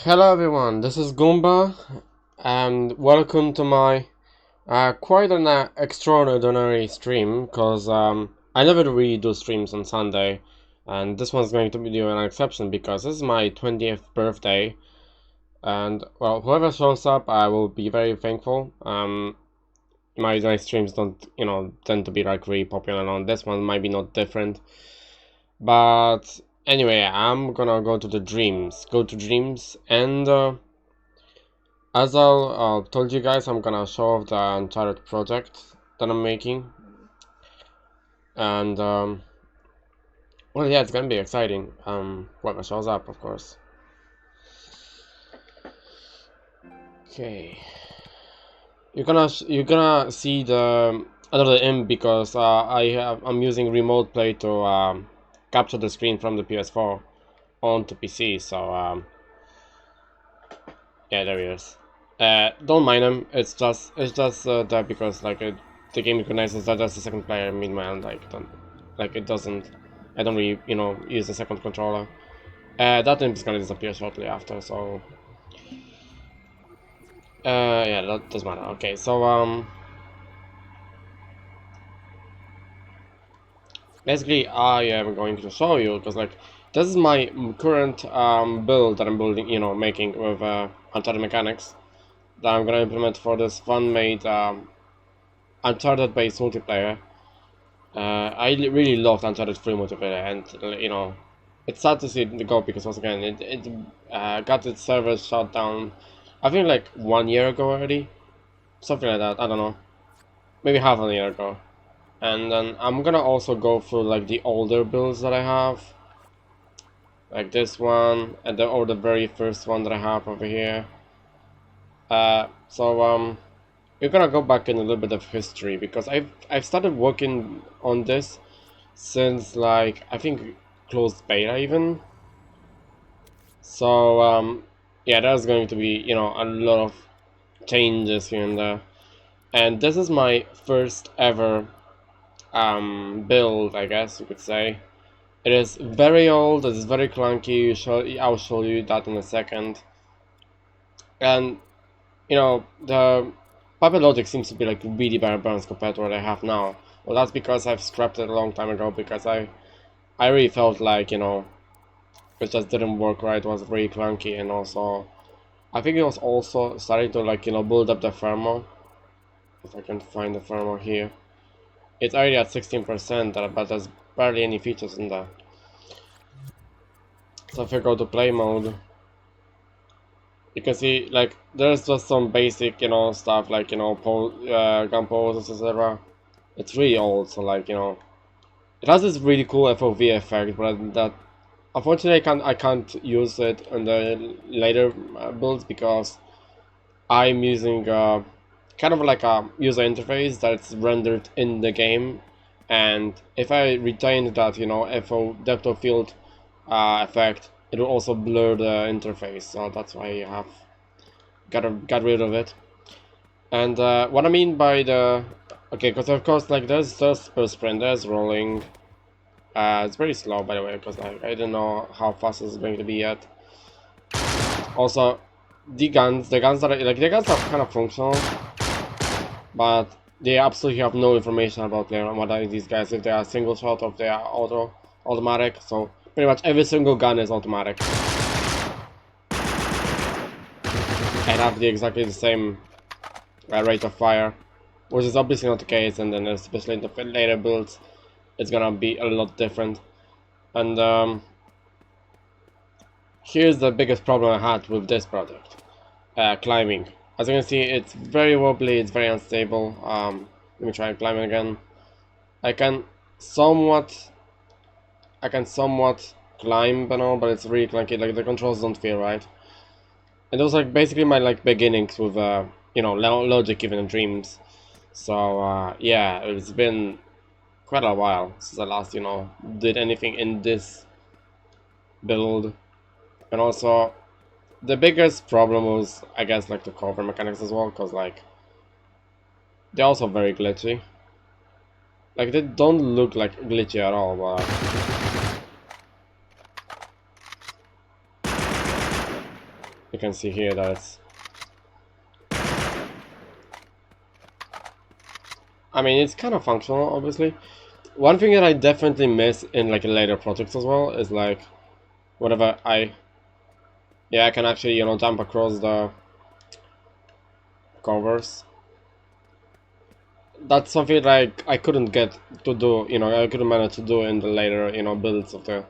Hello everyone, this is Goomba, and welcome to my quite an extraordinary stream, because I never really do streams on Sunday, and this one's going to be an exception because this is my 20th birthday, and well, whoever shows up, I will be very thankful. My streams don't, tend to be like really popular, and on this one might be not different, but anyway, I'm gonna go to dreams, and as I told you guys, I'm gonna show off the Uncharted project that I'm making, and well, yeah, it's gonna be exciting. Whoever shows up, of course. Okay, you're gonna see the another imp because I'm using remote play to capture the screen from the PS4 onto PC. So yeah, there he is. Don't mind him. It's just that because like the game recognizes that as the second player. Meanwhile, it doesn't. I don't really use the second controller. That imp is gonna disappear shortly after. So yeah, that doesn't matter. Okay, so basically I am going to show you because like this is my current build that I'm building. Making with Uncharted mechanics that I'm gonna implement for this fan-made Uncharted based multiplayer. I really loved Uncharted 3 multiplayer, and it's sad to see it go because once again it got its servers shut down. I think like 1 year ago already, something like that. I don't know, maybe half a year ago. And then I'm gonna also go through like the older builds that I have, like this one or the very first one that I have over here. So we're gonna go back in a little bit of history because I've started working on this since like I think closed beta even. So yeah, there's going to be a lot of changes here and there, and this is my first ever build, I guess you could say. It is very old, it is very clunky. I'll show you that in a second. And the puppet logic seems to be like really bare bones compared to what I have now. Well, that's because I've scrapped it a long time ago because I really felt like it just didn't work right. It was really clunky, and also I think it was also starting to like build up the thermal. If I can find the thermal here, it's already at 16%, but there's barely any features in there. So if I go to play mode, you can see like there's just some basic stuff like gun poses, etc. It's really old, so like it has this really cool FOV effect, but that unfortunately I can't use it in the later builds because I'm using kind of like a user interface that's rendered in the game, and if I retain that FO depth of field effect, it will also blur the interface. So that's why I have got rid of it. And what I mean by the because of course like there's just per sprint, there's rolling. It's very slow, by the way, because I don't know how fast it's going to be yet. Also, the guns that the guns are kind of functional, but they absolutely have no information about what are these guys, if they are single shot or if they are automatic. So pretty much every single gun is automatic and have exactly the same rate of fire, which is obviously not the case. And then especially in the later builds, it's gonna be a lot different. And here's the biggest problem I had with this project: climbing. As you can see, it's very wobbly, it's very unstable. Let me try climbing again. I can somewhat climb, but it's really clunky. Like the controls don't feel right. And those are basically my like beginnings with logic even in dreams. So yeah, it's been quite a while since I last did anything in this build. And also the biggest problem was, I guess, like the cover mechanics as well, because like they're also very glitchy. Like they don't look like glitchy at all, but you You can see here that it's, I mean, it's kind of functional, obviously. One thing that I definitely miss in like later projects as well is like whenever yeah, I can actually, you know, jump across the covers. That's something like I couldn't get to do, you know, I couldn't manage to do in the later, you know, builds of the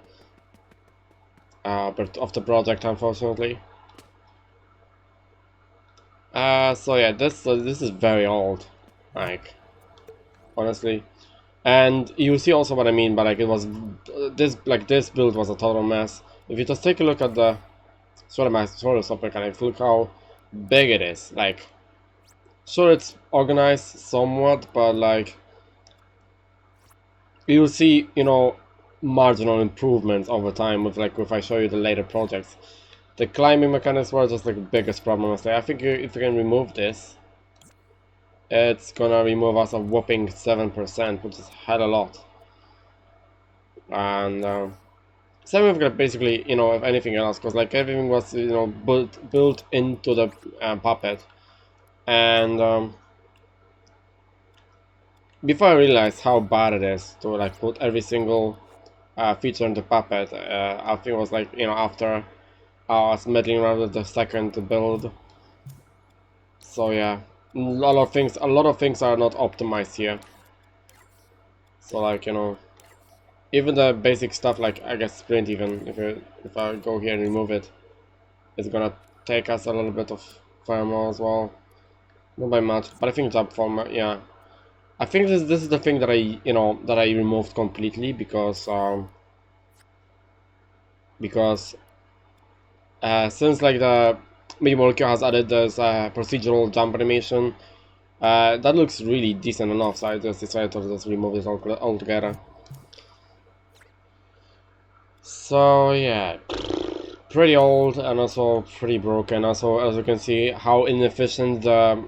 project, unfortunately. So yeah, this is very old, like honestly, and you see also what I mean. But like it was this build was a total mess. If you just take a look at the sort of software mechanics, look how big it is. Like, sure, it's organized somewhat, but like you'll see, you know, marginal improvements over time with like if I show you the later projects. The climbing mechanics were just like the biggest problem. I think if you can remove this, it's gonna remove us a whopping 7%, which is hell a lot. And same with basically, you know, if anything else, because like everything was, you know, built into the puppet. And before I realized how bad it is to like put every single feature into puppet, I think it was like, you know, after I was meddling around with the second build. So yeah, a lot of things are not optimized here. So like, you know, even the basic stuff like I guess sprint, even if I go here and remove it, it's gonna take us a little bit of thermal as well. Not by much, but I think jump form, yeah. I think this is the thing that I, you know, that I removed completely because since like the Mini Molecule has added this procedural jump animation, that looks really decent enough, so I just decided to just remove it altogether. So yeah, pretty old and also pretty broken. Also, as you can see, how inefficient the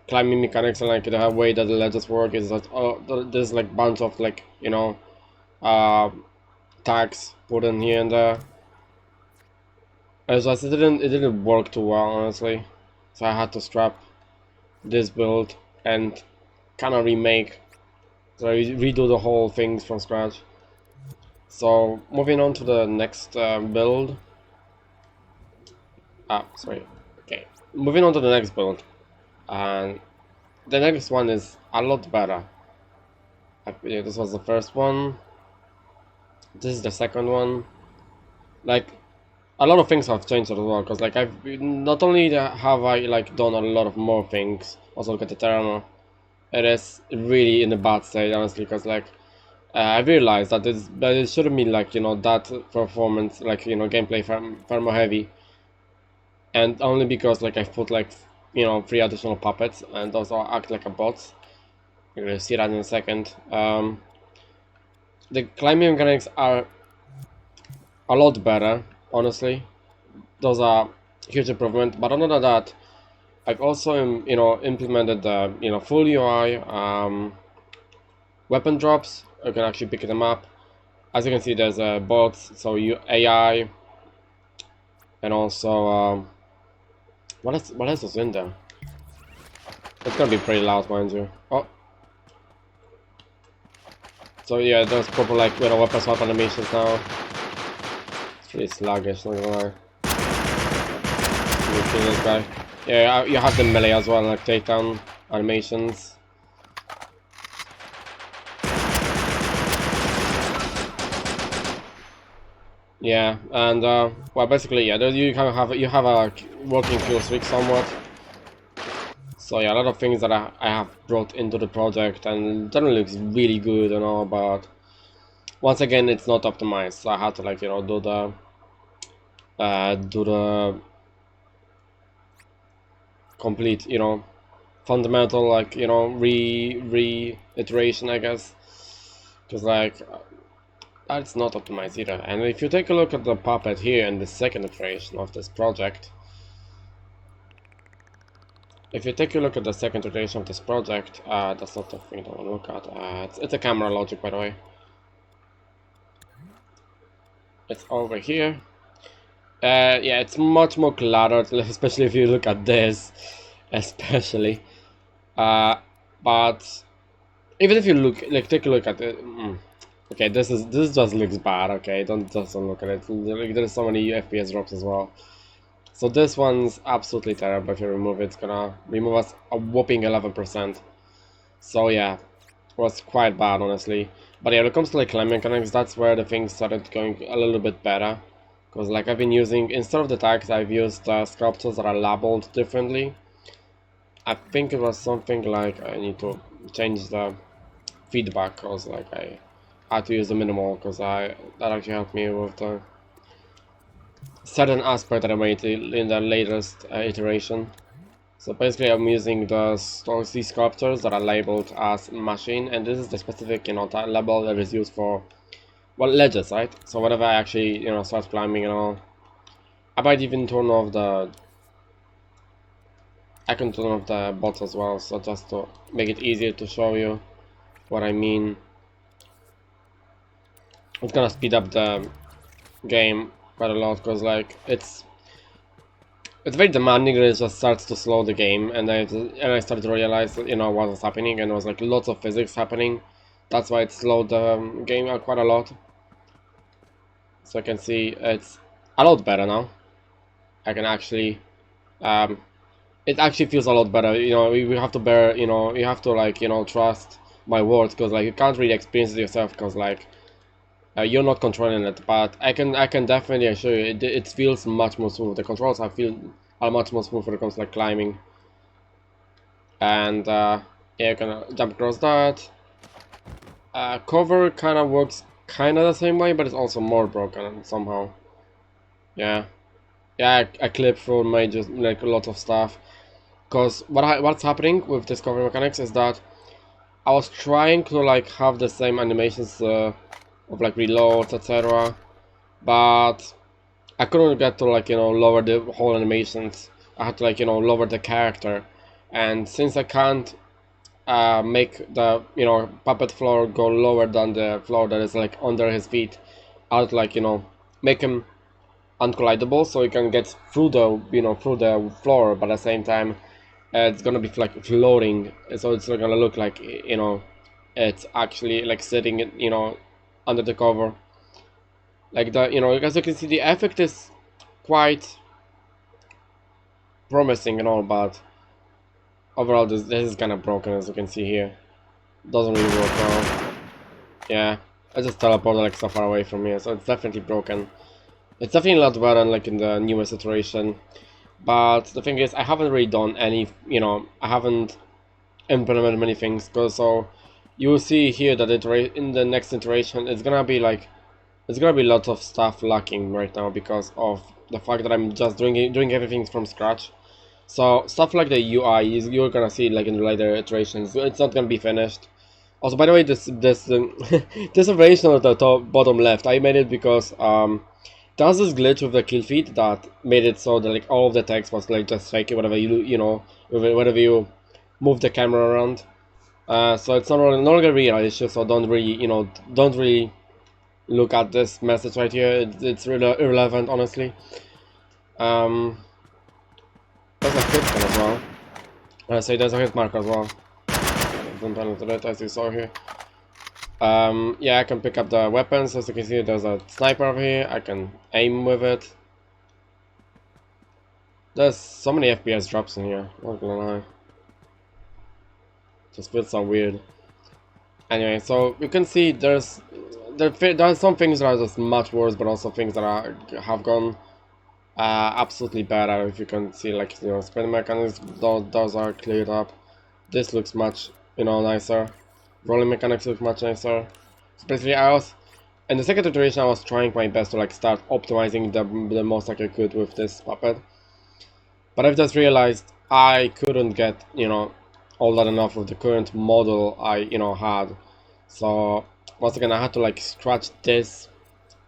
climbing mechanics and like the way that the ledges work is that there's like bunch of like, you know, tags put in here and there. As it didn't work too well, honestly, so I had to scrap this build and kind of remake, so redo the whole things from scratch. So moving on to the next build. Sorry. Okay, moving on to the next build, and the next one is a lot better. Yeah, this was the first one. This is the second one. Like, a lot of things have changed as well, because like I've not only have I like done a lot of more things. Also look at the terminal. It is really in a bad state, honestly, because like I realized that it shouldn't be like, you know, that performance, like, you know, gameplay far more heavy, and only because like I've put like, you know, 3 additional puppets and those all act like a bots. You're gonna see that in a second. The climbing mechanics are a lot better, honestly. Those are huge improvement. But other than that, I've also you know, implemented the, you know, full UI, weapon drops. You can actually pick them up. As you can see, there's bots, so AI, and also what else is in there? It's gonna be pretty loud, mind you. Oh, so yeah, there's proper like, you know, weapon swap animations now. It's really sluggish, not gonna lie. You kill this guy. Yeah, you have the melee as well, like takedown animations. Yeah, and well, basically, yeah, you kind of have a working kill streak somewhat. So yeah, a lot of things that I have brought into the project, and generally looks really good and all, but once again, it's not optimized. So I had to, like, you know, do the complete, you know, fundamental, like, you know, reiteration, I guess, because like it's not optimized either. And if you take a look at the puppet here in the second iteration of this project, if you take a look at the second iteration of this project, that's not the thing I want to look at. It's a camera logic, by the way. It's over here. Yeah, it's much more cluttered, especially if you look at this, especially. Uh, but even if you look, like, take a look at it. Okay, this just looks bad. Okay, don't look at it. Like, there's so many FPS drops as well. So this one's absolutely terrible. If you remove it, it's gonna remove us a whopping 11%. So yeah, it was quite bad, honestly. But yeah, when it comes to like climbing mechanics, that's where the things started going a little bit better. Because like I've been using, instead of the tags, I've used sculptures that are labeled differently. I think it was something like I need to change the feedback, because like I had to use the minimal, because that actually helped me with the certain aspect that I made in the latest iteration. So basically I'm using these sculptures that are labeled as machine, and this is the specific, label that is used for, well, ledges, right? So whenever I actually, start climbing and all, I might even turn off I can turn off the bots as well, so just to make it easier to show you what I mean. It's gonna speed up the game quite a lot, because like it's very demanding, and it just starts to slow the game, and I started to realize, what was happening, and there was like lots of physics happening. That's why it slowed the game out quite a lot. So I can see it's a lot better now. I can actually, it actually feels a lot better. We have to bear, you have to like, trust my words, because like you can't really experience it yourself, because like you're not controlling it. But I can definitely assure you, it feels much more smooth. The controls are much more smooth when it comes to like climbing. And yeah, you can jump across that. Cover kind of works kind of the same way, but it's also more broken somehow. Yeah. Yeah, I clip through major, like a lot of stuff. Because what's happening with this cover mechanics is that I was trying to like have the same animations of like reloads, etc. But I couldn't get to like, lower the whole animations. I had to like, lower the character. And since I can't make the, puppet floor go lower than the floor that is like under his feet, I would like, make him uncollidable, so you can get through the, through the floor, but at the same time it's gonna be like floating, so it's gonna look like, it's actually like sitting, under the cover, like the, as you can see, the effect is quite promising and all, but overall this is kind of broken, as you can see here. Doesn't really work well. Yeah, I just teleported like so far away from here, so it's definitely broken. It's definitely a lot better than like in the newest iteration. But the thing is, I haven't really done any, I haven't implemented many things. So you will see here that in the next iteration, it's gonna be lots of stuff lacking right now, because of the fact that I'm just doing everything from scratch. So stuff like the UI, you're gonna see like in the later iterations. It's not gonna be finished. Also, by the way, this this variation at the bottom left, I made it because there's this glitch with the kill feed that made it so that like all of the text was like just fake whenever whenever you move the camera around. So it's not longer real issue. So don't really look at this message right here. It's really irrelevant, honestly. There's a hit gun as well. So there's a hit mark as well. Don't turn into that, as you saw here. Yeah, I can pick up the weapons. As you can see, there's a sniper over here. I can aim with it. There's so many FPS drops in here, not gonna lie. Just feels so weird. Anyway, so you can see there are some things that are just much worse, but also things that have gone absolutely bad. If you can see, like, spin mechanics, those are cleared up. This looks much, nicer. Rolling mechanics look much nicer. So basically, in the second iteration, I was trying my best to like start optimizing the most like I could with this puppet. But I've just realized I couldn't get, all that enough with the current model I, had. So once again, I had to like scratch this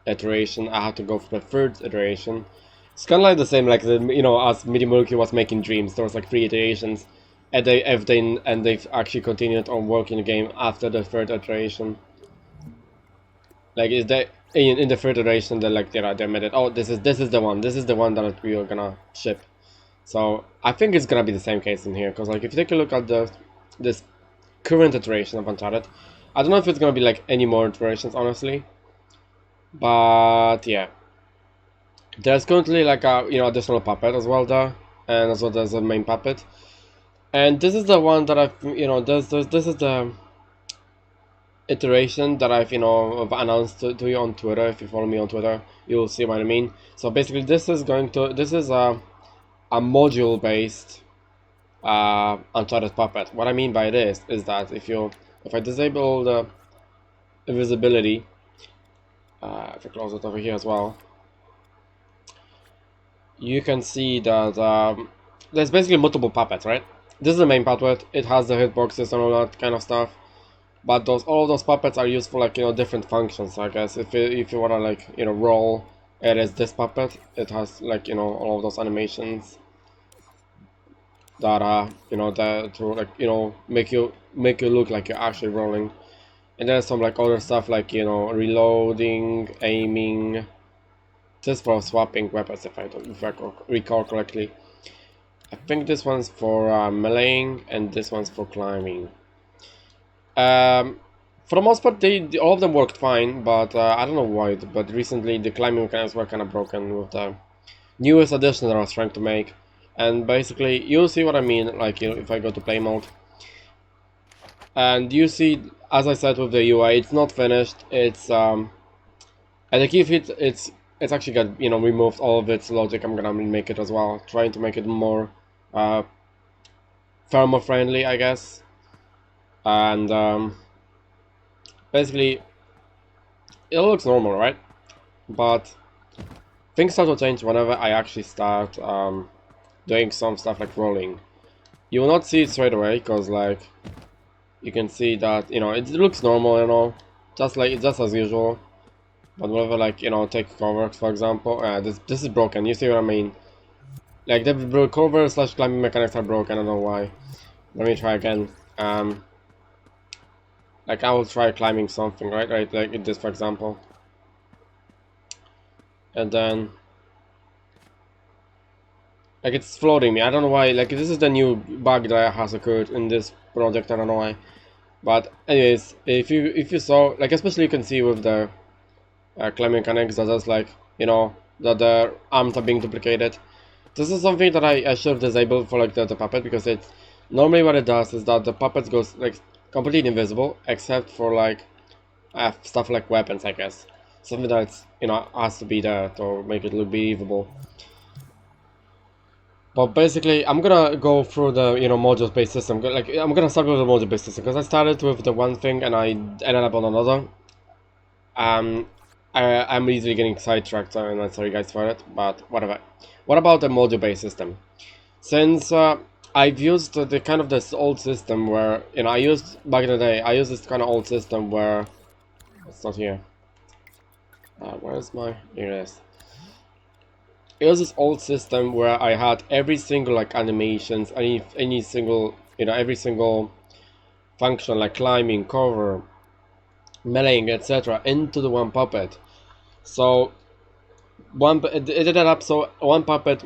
iteration. I had to go for the third iteration. It's kind of like the same, like as Medimurky was making dreams. There was like 3 iterations, and they've actually continued on working the game after the third iteration. Like in the third iteration, they like they admitted, oh, this is the one, that we are gonna ship. So I think it's gonna be the same case in here, because like if you take a look at this current iteration of Uncharted, I don't know if it's gonna be like any more iterations, honestly, but yeah, there's currently like a additional puppet as well there, and as well there's a main puppet, and this is the one that I've this is the iteration that I've announced to you on Twitter. If you follow me on Twitter, you'll see what I mean. So basically, this is a module based Uncharted puppet. What I mean by this is that if I disable the invisibility, if I close it over here as well, you can see that there's basically multiple puppets, right? This is the main puppet. It has the hitboxes and all that kind of stuff. But all of those puppets are used for like different functions. I guess if you wanna like roll, it is this puppet. It has like all of those animations that that to like make you look like you're actually rolling. And then some like other stuff like reloading, aiming. Just for swapping weapons if I recall correctly. I think this one's for meleeing and this one's for climbing. For the most part, all of them worked fine, but I don't know why. But recently, the climbing mechanics were kind of broken with the newest addition that I was trying to make. And basically, you'll see what I mean. Like, if I go to play mode, and you see, as I said with the UI, it's not finished. It's and like if it's actually got removed all of its logic. I'm gonna make it as well, trying to make it more firmware friendly, I guess. And basically it looks normal, right? But things start to change whenever I actually start doing some stuff like rolling. You will not see it straight away because like you can see that it looks normal, just as usual. But whenever like take cover, for example, this is broken. You see what I mean? Like the cover / climbing mechanics are broken. I don't know why. Let me try again. Like I will try climbing something, right? Like this, for example. And then, like it's floating me. I don't know why. Like this is the new bug that has occurred in this project. I don't know why. But anyways, if you saw, like especially you can see with the climbing mechanics that is like that the arms are being duplicated. This is something that I should have disabled for like the puppet, because it's normally what it does is that the puppet goes like completely invisible except for like stuff like weapons, I guess. Something that's has to be there to make it look believable. But basically, I'm gonna go through the module-based system. Like I'm gonna start with the module-based system because I started with the one thing and I ended up on another. I'm easily getting sidetracked, and I'm sorry guys for it, but whatever. What about the module-based system? Since I've used the kind of this old system where I used back in the day, I used this kind of old system where it's not here. Where's my? Here it is. It was this old system where I had every single like animations, any single every single function like climbing, cover, meleeing, etc. into the one puppet. So it ended up so one puppet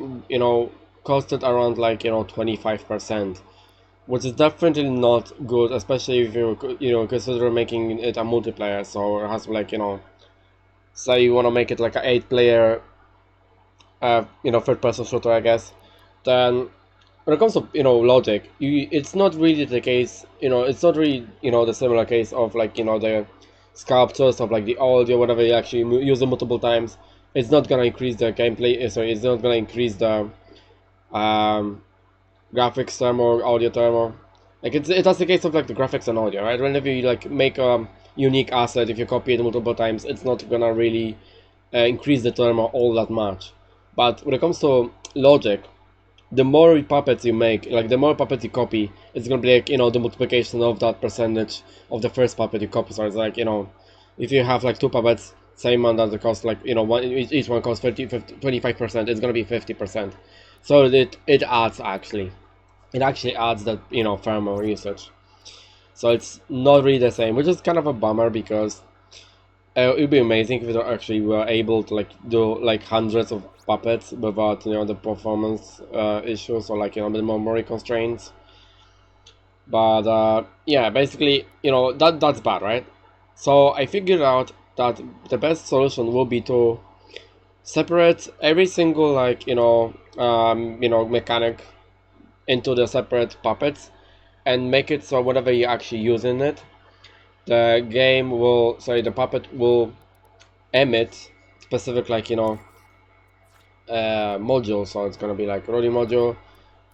costed around like 25%, which is definitely not good, especially if you consider making it a multiplayer. So it has like say you want to make it like an 8-player third-person shooter, I guess. Then when it comes to logic, it's not really the case. It's not really the similar case of like the sculptures of like the audio, whatever you actually use it multiple times. It's not gonna increase the gameplay. Sorry, it's not gonna increase the graphics term or audio term. Or, like that's the case of like the graphics and audio, right? Whenever you like make a unique asset, if you copy it multiple times, it's not gonna really increase the term all that much. But when it comes to logic, the more puppets you make, like the more puppets you copy, it's gonna be like the multiplication of that percentage of the first puppet you copy. So it's like if you have like 2 puppets, same amount that cost like each one costs 25%, it's gonna be 50%. So it adds actually. It actually adds that firmware usage. So it's not really the same, which is kind of a bummer because It would be amazing if we actually were able to like do like hundreds of puppets without the performance issues or like the memory constraints. But yeah, basically that's bad, right? So I figured out that the best solution will be to separate every single like mechanic into the separate puppets and make it so whatever you actually use in it, the puppet will emit specific like module. So it's gonna be like rolling module.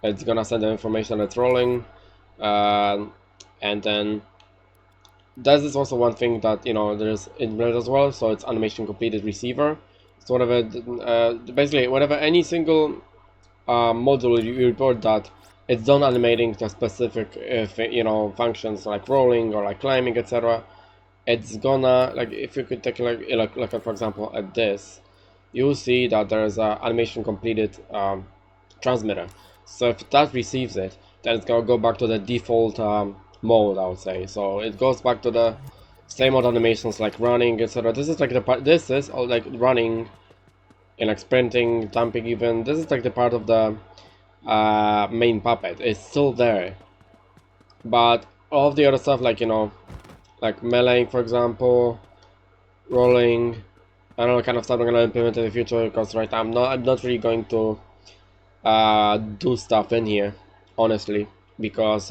It's gonna send the information that's rolling, uh, and then this is also one thing that there's implemented as well. So it's animation completed receiver. So whatever, basically whenever any single module you report that it's done animating to specific functions like rolling or like climbing, etc. It's gonna, like, if you could take look at, for example, at this, you'll see that there's a animation completed transmitter. So if that receives it, then it's gonna go back to the default mode, I would say. So it goes back to the same old animations like running, etc. This is like the part. This is all like running and like sprinting, jumping. Even this is like the part of the main puppet. It's still there, but all of the other stuff, like like meleeing, for example, rolling, I don't know, kind of stuff I'm gonna implement in the future, because right now I'm not really going to do stuff in here, honestly, because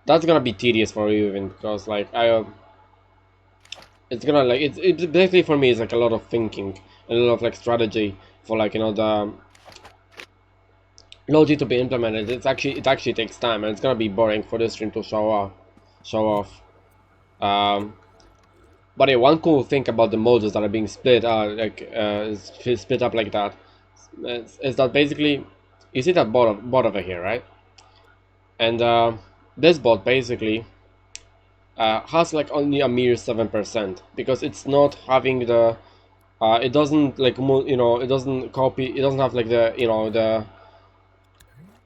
that's gonna be tedious for you, even because like it's gonna like it's basically, for me, it's like a lot of thinking and a lot of like strategy for like the logic to be implemented. It actually takes time, and it's gonna be boring for this stream to show off. But yeah, one cool thing about the modules that are being split up like that is that basically you see that bot over here, right? And this bot basically has like only a mere 7%, because it's not having the it doesn't like it doesn't copy, it doesn't have like the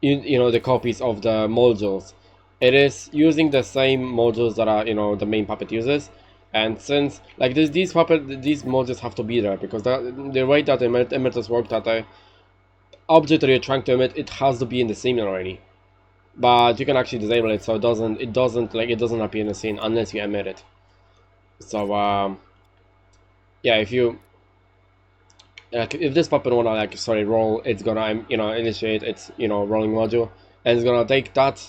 the copies of the modules. It is using the same modules that are the main puppet uses. And since like these modules have to be there, because the way that the emitters work, that the object that you're trying to emit, it has to be in the scene already. But you can actually disable it, so it doesn't appear in the scene unless you emit it. So yeah, if this puppet wanna roll, it's gonna initiate its rolling module, and it's gonna take that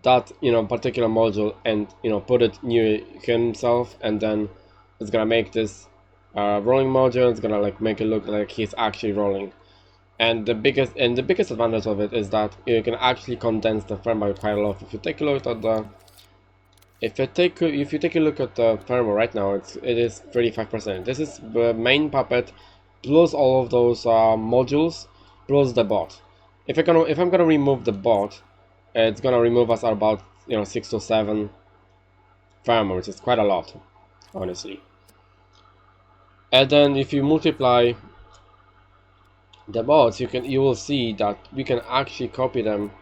particular module and put it near himself, and then it's gonna make this rolling module. It's gonna like make it look like he's actually rolling. And the biggest advantage of it is that you can actually condense the firmware quite a lot. If you take a look at the if you take a look at the firmware right now, it is 35%. This is the main puppet plus all of those modules plus the bot. If I'm gonna remove the bot, it's gonna remove us about 6 to 7 firmware, which is quite a lot, honestly. And then if you multiply the bots, you will see that we can actually copy them.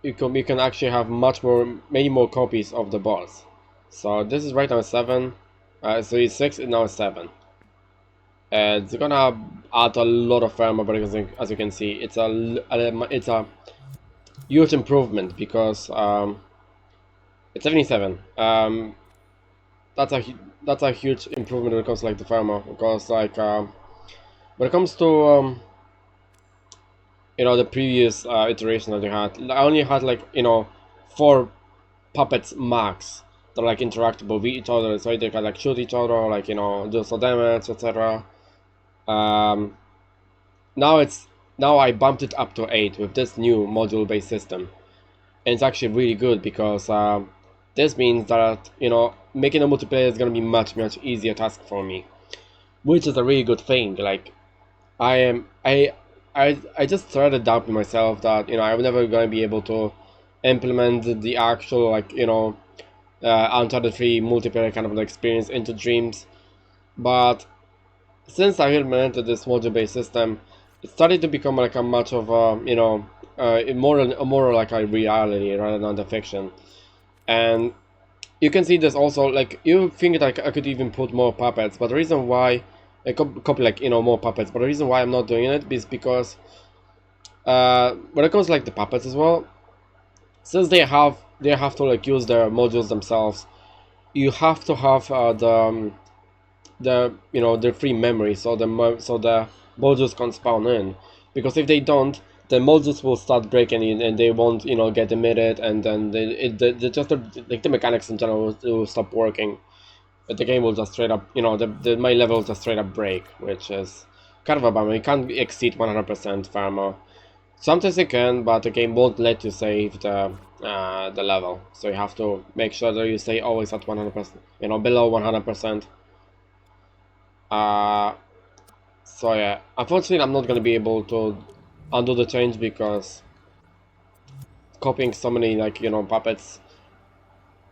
We can actually have many more copies of the bots. So this is right now 7. So it's 6, and now it's 7. It's gonna add a lot of firmware, but as you can see, it's a huge improvement, because it's 77. That's a huge improvement when it comes to like the firmware, because like when it comes to the previous iteration that you had, I only had like 4 puppets max that are like interactable with each other, so they can like shoot each other, or like do some damage, etc. Now I bumped it up to 8 with this new module-based system, and it's actually really good, because this means that making a multiplayer is gonna be much easier task for me, which is a really good thing. Like I just started doubting myself that I'm never gonna be able to implement the actual like Uncharted 3 multiplayer kind of experience into Dreams, but since I implemented this module-based system, it started to become like a much of more like a reality rather than the fiction. And you can see this also, like, you think like I could even put more puppets, but the reason why I copy, like, you know, more puppets, but the reason why I'm not doing it is because when it comes to, like, the puppets as well, since they have to like use their modules themselves, you have to have the you know, the free memory, so the modules can spawn in, because if they don't, the modules will start breaking in and they won't, you know, get emitted, and then like the mechanics in general will stop working. But the game will just straight up, you know, my level will just straight up break, which is kind of a bummer. You can't exceed 100% farmer. Sometimes you can, but the game won't let you save the level, so you have to make sure that you stay always at 100%, you know, below 100%. So yeah, unfortunately I'm not gonna be able to undo the change, because copying so many, like, you know, puppets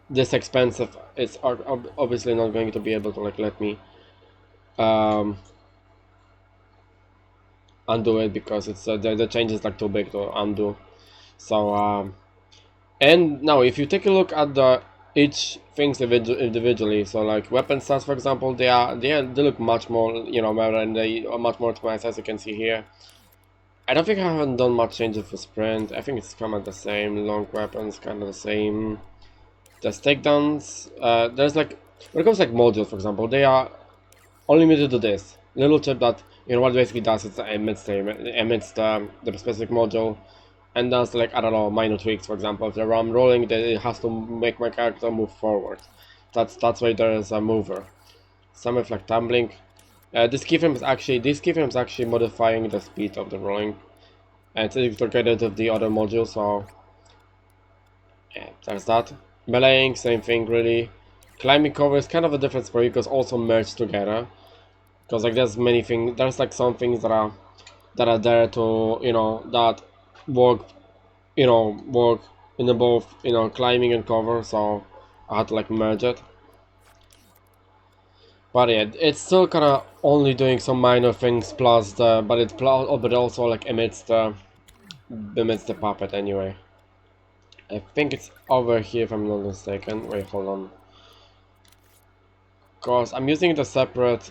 this expensive, it's obviously not going to be able to, like, let me um, undo it, because it's the change is like too big to undo. So and now if you take a look at the each things individually, so like weapon stats, for example, they look much more, you know, better, and they are much more optimized, as you can see here. I don't think I haven't done much changes for sprint. I think it's kind of the same. Long weapons, kind of the same. There's takedowns. There's like, when it comes to like modules, for example, they are only limited to this little chip that, you know, what it basically does is emits the specific module, and does, like, I don't know, minor tweaks. For example, if the RAM rolling, then it has to make my character move forward. That's why there is a mover. Some with like tumbling. This keyframe is actually modifying the speed of the rolling, and it's integrated with the other module. So yeah, there's that. Meleeing, same thing really. Climbing cover is kind of a different story, because also merged together. Because like there's like some things that are there to, you know, that work, you know, work in the both, you know, climbing and cover. So I had to like merge it. But yeah, it's still kind of only doing some minor things, plus but it also like emits the puppet anyway. I think it's over here if I'm not mistaken. Wait, hold on. Because I'm using the separate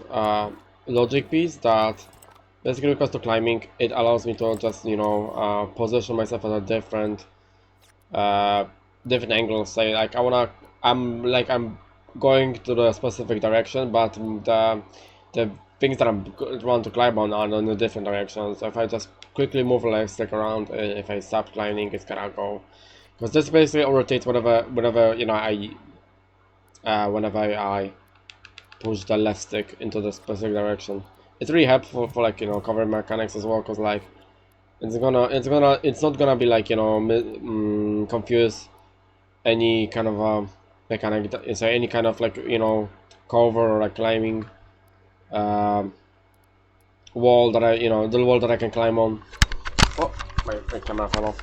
logic piece that basically, because to climbing, it allows me to just, you know, position myself at a uh, different angles. Say like I'm going to the specific direction, but the things that I'm want to climb on are in a different direction. So if I just quickly move left, stick around, if I stop climbing, it's gonna go. Because this basically rotates whenever you know whenever I push the left stick into the specific direction. It's really helpful for, like, you know, cover mechanics as well, because like it's not gonna be like, you know, confuse any kind of mechanic. Is there any kind of, like, you know, cover or like climbing wall that the wall that I can climb on. Oh, my camera fell off.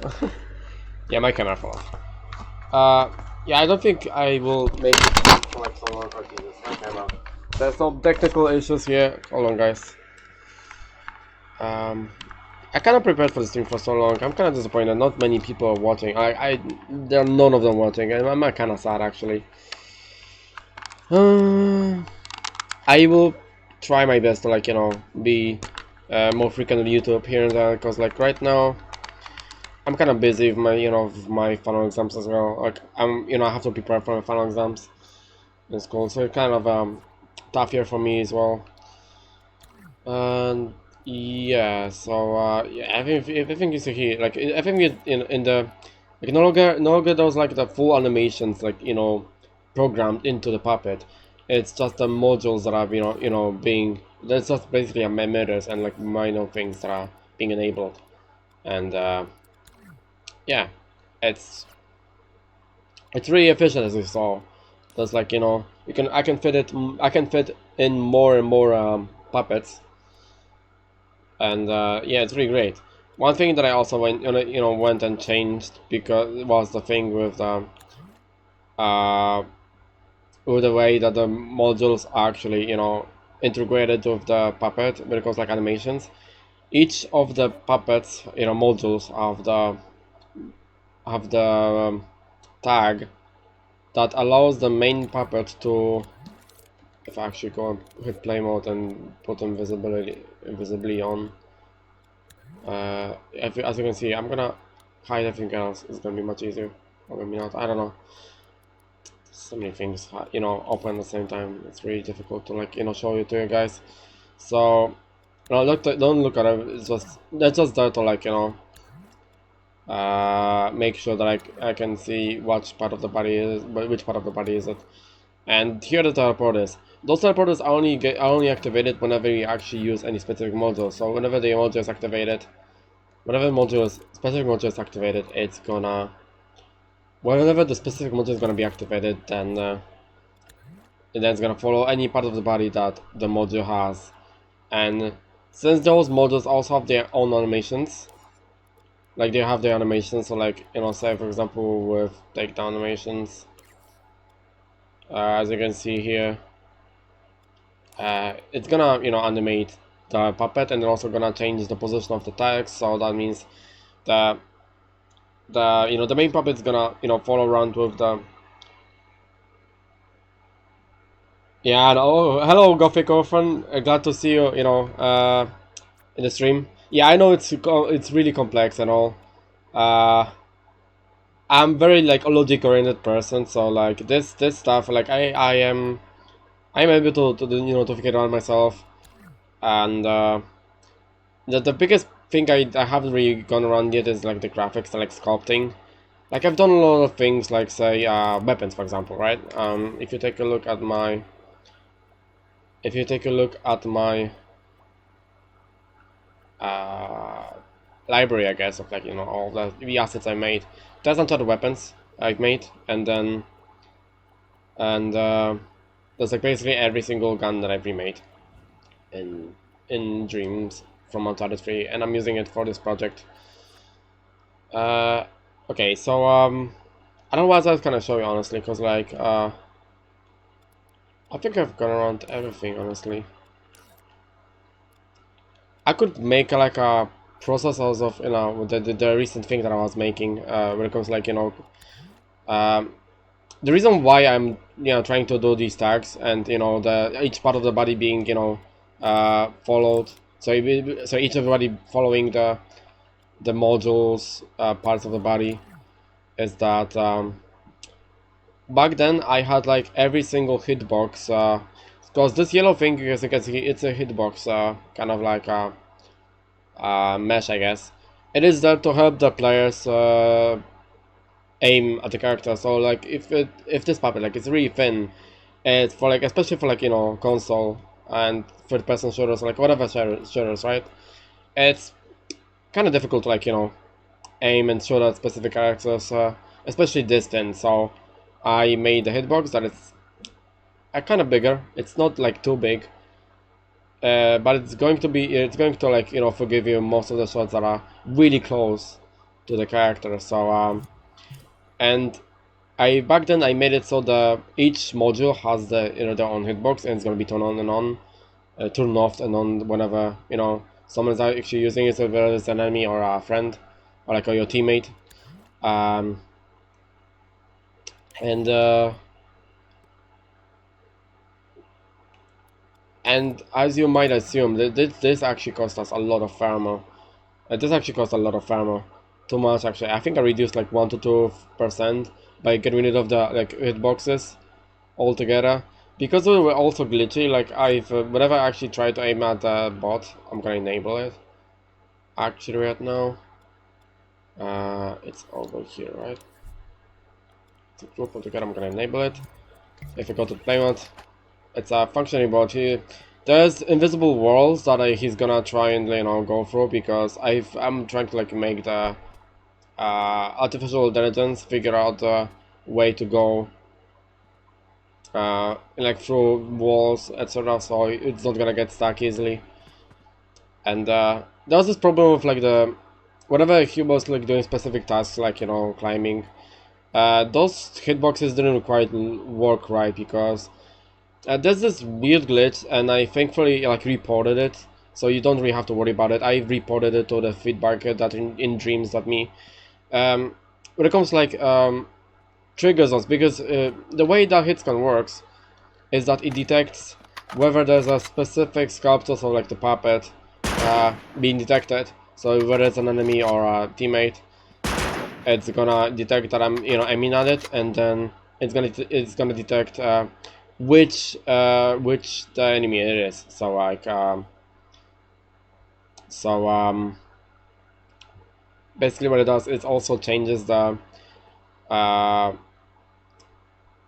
Yeah, my camera fell off. Yeah, I don't think I will make it for like so long. Oh, Jesus, my camera. There's some technical issues here. Hold on, guys. I kind of prepared for this thing for so long. I'm kind of disappointed. Not many people are watching. There are none of them watching, and I'm kind of sad actually. I will try my best to, like, you know, be more frequent on YouTube here and there, because like right now I'm kind of busy with my, you know, with my final exams as well. Like I have to prepare for my final exams in school, so it's kind of tough year for me as well. And yeah, so yeah, I think you see here, like I think in the like no longer those like the full animations, like, you know, programmed into the puppet. It's just the modules that are, being, that's just basically a emitters and like minor things that are being enabled. And yeah, it's really efficient, as you saw. There's like, you know, I can fit in more and more puppets, and yeah, it's really great. One thing that I also went and changed, because was the thing uh, with the way that the modules are actually, you know, integrated with the puppet when it comes like animations. Each of the puppets, you know, modules of the tag that allows the main puppet to, if I actually go and hit play mode and put invisibly on, as you can see, I'm gonna hide everything else. It's gonna be much easier, or maybe not. I don't know. So many things, open at the same time. It's really difficult to show you to you guys. So, don't look at it. That's just there to make sure that I can see which part of the body is, but which part of the body is it. And here the teleport is. Those teleporters are only activated whenever you actually use any specific module. So whenever the module is activated, specific module is activated, it's gonna. Whenever the specific module is gonna be activated, then it's gonna follow any part of the body that the module has. And since those modules also have their own animations, like they have their animations, so say for example with takedown animations, as you can see here, it's gonna animate the puppet, and then also gonna change the position of the text. So that means the main puppet's gonna follow around with the. Yeah, no, hello Gothic Orphan, glad to see you, in the stream. Yeah, I know it's really complex and all. I'm very logic oriented person, so this stuff I'm able to figure it out myself. And the biggest thing I haven't really gone around yet is the graphics, sculpting. I've done a lot of things, say weapons, for example, right? If you take a look at my library, I guess, of all the assets I made. There's Uncharted weapons I've made, and then there's basically every single gun that I've remade in Dreams from Uncharted 3, and I'm using it for this project. Okay, so I don't know what else can I show you, honestly, because I think I've gone around everything, honestly. I could make a process out of the recent thing that I was making when it comes the reason why I'm trying to do these tags, and each part of the body being followed, so each of the body following the modules parts of the body, is that back then I had every single hitbox, because this yellow thing, as you can see, it's a hitbox, kind of like a mesh, I guess. It is there to help the players aim at the character. So if this puppet is really thin, it's for especially for console and third-person shooters, whatever shooters, right? It's kind of difficult to aim and shoot at specific characters, especially this thin. So I made the hitbox that is kind of bigger. It's not too big, but it's going to forgive you most of the shots that are really close to the character. So and back then I made it so that each module has their own hitbox, and it's going to be turned on and on, turned off and on whenever someone is actually using it, whether it's an enemy or a friend or your teammate. And as you might assume, this actually cost us a lot of thermal. This actually cost a lot of thermal. Too much, actually. I think I reduced 1 to 2% by getting rid of the hitboxes altogether. Because they were also glitchy, whenever I actually try to aim at the bot, I'm gonna enable it. Actually, right now, it's over here, right? To group altogether, I'm gonna enable it. If I go to play mode, it's a functioning bot here. There's invisible walls that he's gonna try and go through, because I'm trying to make the artificial intelligence figure out the way to go through walls, etc. So it's not gonna get stuck easily. And there's this problem with whenever he was doing specific tasks climbing, those hitboxes didn't quite work right, because there's this weird glitch, and I thankfully reported it, so you don't really have to worry about it. I reported it to the feedback that in Dreams.me. When it comes trigger zones, because the way that hitscan works is that it detects whether there's a specific sculptor, so like the puppet, being detected. So whether it's an enemy or a teammate, it's gonna detect that I'm, aiming at it, and then it's gonna detect which the enemy it is. So like basically what it does, it also changes uh,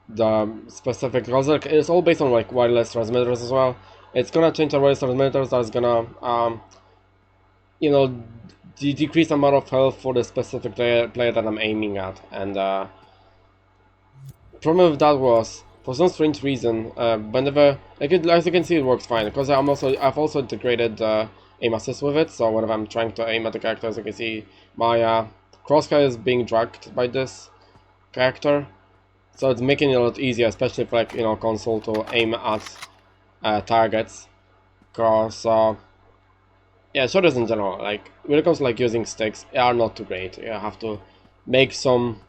the specific, because like, it's all based on like wireless transmitters as well. It's gonna change the wireless transmitters. That's gonna you know decrease the amount of health for the specific player that I'm aiming at. And problem with that was, for some strange reason, whenever, like, as you can see, it works fine, because I've also integrated aim assist with it. So whenever I'm trying to aim at the character, as you can see, my crosshair is being dragged by this character. So it's making it a lot easier, especially for like, console, to aim at targets. Cause yeah, shooters in general, like when it comes to like using sticks, they are not too great. You have to make some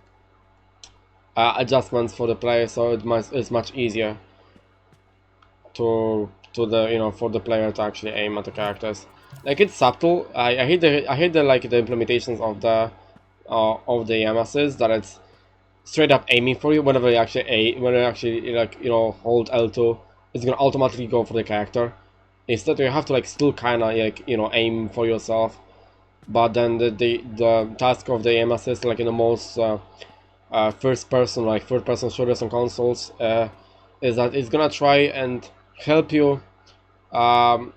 adjustments for the player, so it's much easier to the for the player to actually aim at the characters. Like, it's subtle. I hate the like the implementations of the aim assist, that it's straight up aiming for you whenever you actually like hold L2, it's gonna automatically go for the character. Instead, you have to like still kind of like aim for yourself. But then the task of the aim assist, like in the most third person shooters on consoles, is that it's gonna try and help you um,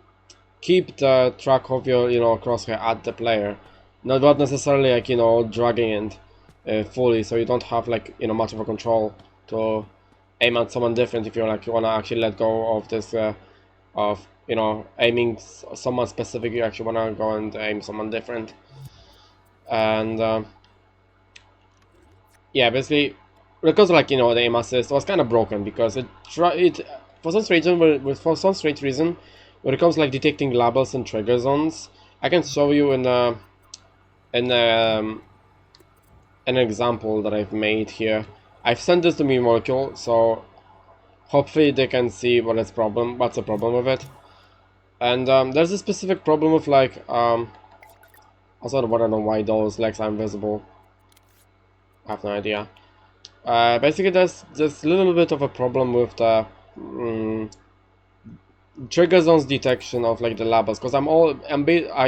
keep the track of your crosshair at the player, not necessarily like dragging it fully, so you don't have like much of a control to aim at someone different if you like you want to actually let go of this of aiming someone specific. You actually want to go and aim someone different. And yeah, basically, because like the aim assist was kind of broken, because it for some strange reason, when it comes to like detecting labels and trigger zones. I can show you in an example that I've made here. I've sent this to me molecule, so hopefully they can see what's the problem with it. And there's a specific problem with like also I don't know why those legs are invisible. I have no idea. Basically, there's a little bit of a problem with the trigger zones detection of like the labels, because I'm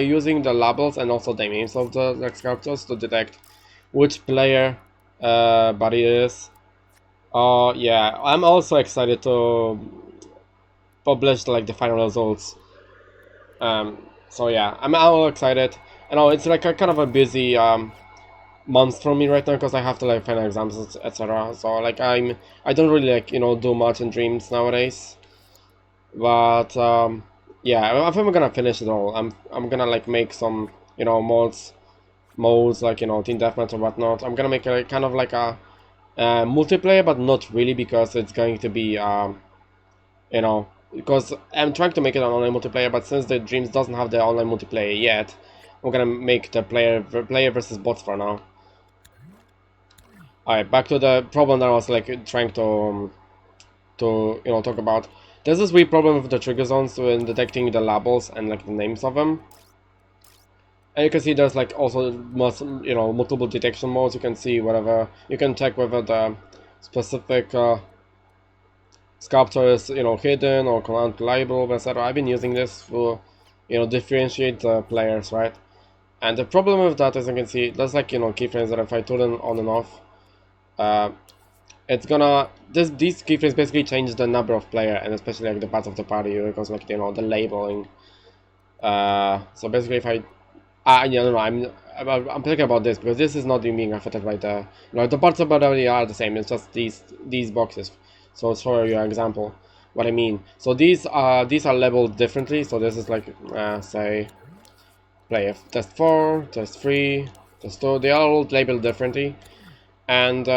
using the labels and also the names of the like sculptures to detect which player body it is. Yeah, I'm also excited to publish like the final results. So yeah, I'm all excited. I know it's like a kind of a busy month for me right now, because I have to like final exams, etc. So like I don't really like do much in Dreams nowadays. But yeah, I think I'm gonna finish it all. I'm gonna like make some modes like team deathmatch or whatnot. I'm gonna make a kind of like a multiplayer, but not really, because it's going to be because I'm trying to make it an online multiplayer, but since the Dreams doesn't have the online multiplayer yet, I'm gonna make the player versus bots for now. Alright, back to the problem that I was like trying to talk about. There's this weird problem with the trigger zones when detecting the labels and like the names of them. And you can see there's like also multiple detection modes. You can see whatever you can check whether the specific sculptor is hidden or unreliable, etc. I've been using this to differentiate the players, right? And the problem with that, as you can see, there's like keyframes that if I turn them on and off, it's gonna these keyframes basically change the number of player, and especially like the parts of the party, because like the labeling. So basically, if yeah, no, I'm thinking about this, because this is not being affected by the parts of the party are the same. It's just these boxes. So I'll show you an example what I mean. So these are labeled differently. So this is like say player test 4, test 3, test 2. They are all labeled differently. And